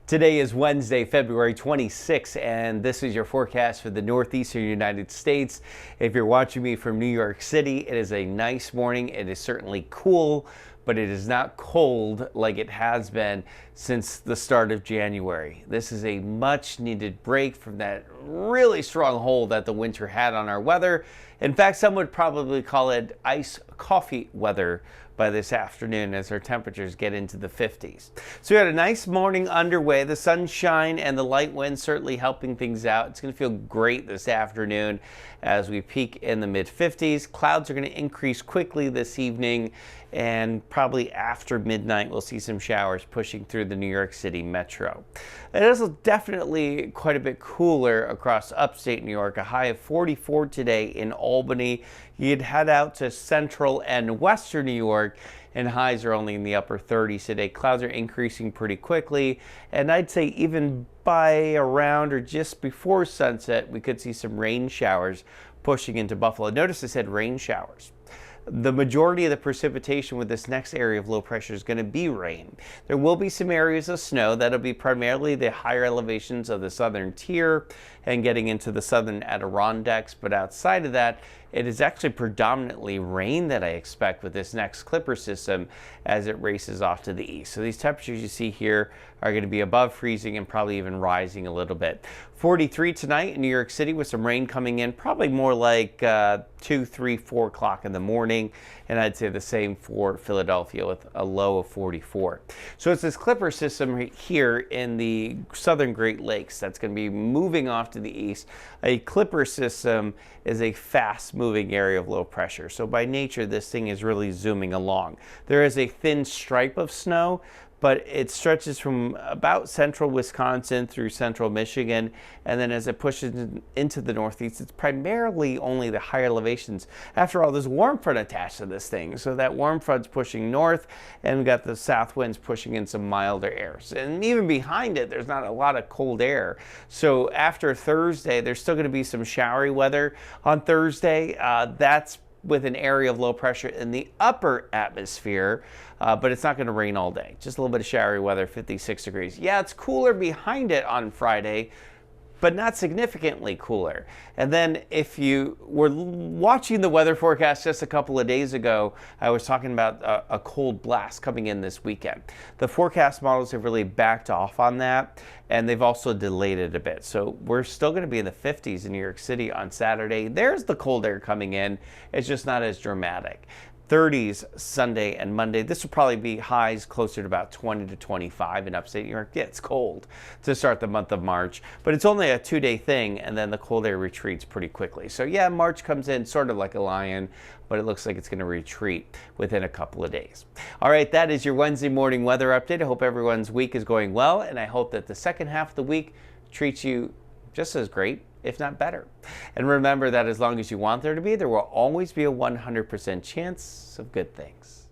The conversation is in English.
Today is Wednesday, February 26th, and this is your forecast for the northeastern United States. If you're watching me from New York City, it is a nice morning. It is certainly cool, but it is not cold like it has been since the start of January. This is a much needed break from that really strong hold that the winter had on our weather. In fact, some would probably call it ice coffee weather by this afternoon as our temperatures get into the 50s. So we had a nice morning underway. The sunshine and the light wind certainly helping things out. It's going to feel great this afternoon as we peak in the mid 50s. Clouds are going to increase quickly this evening, and probably after midnight we'll see some showers pushing through the New York City metro. It is definitely quite a bit cooler across upstate New York. A high of 44 today in Albany. You'd head out to central and western New York, and highs are only in the upper 30s today. Clouds are increasing pretty quickly, and I'd say even by around or just before sunset, we could see some rain showers pushing into Buffalo. Notice I said rain showers. The majority of the precipitation with this next area of low pressure is going to be rain. There will be some areas of snow. That'll be primarily the higher elevations of the southern tier and getting into the southern Adirondacks. But outside of that, it is actually predominantly rain that I expect with this next Clipper system as it races off to the east. So these temperatures you see here are going to be above freezing and probably even rising a little bit. 43 tonight in New York City with some rain coming in, probably more like 2, 3, 4 o'clock in the morning. And I'd say the same for Philadelphia with a low of 44. So it's this Clipper system right here in the southern Great Lakes that's going to be moving off to the east. A Clipper system is a fast moving area of low pressure. So by nature, this thing is really zooming along. There is a thin stripe of snow, but it stretches from about central Wisconsin through central Michigan, and then as it pushes into the northeast, it's primarily only the higher elevations. After all, there's warm front attached to this thing, so that warm front's pushing north, and we've got the south winds pushing in some milder airs. And even behind it, there's not a lot of cold air. So after Thursday, there's still going to be some showery weather on Thursday. That's with an area of low pressure in the upper atmosphere, but it's not going to rain all day. Just a little bit of showery weather, 56 degrees. Yeah, it's cooler behind it on Friday, but not significantly cooler. And then if you were watching the weather forecast just a couple of days ago, I was talking about a cold blast coming in this weekend. The forecast models have really backed off on that, and they've also delayed it a bit. So we're still going to be in the 50s in New York City on Saturday. There's the cold air coming in. It's just not as dramatic. 30s Sunday and Monday. This will probably be highs closer to about 20 to 25 in upstate New York. Yeah, it's cold to start the month of March, but it's only a 2-day thing, and then the cold air retreats pretty quickly. So yeah, March comes in sort of like a lion, but it looks like it's going to retreat within a couple of days. All right, that is your Wednesday morning weather update. I hope everyone's week is going well, and I hope that the second half of the week treats you just as great, if not better. And remember that as long as you want there to be, there will always be a 100% chance of good things.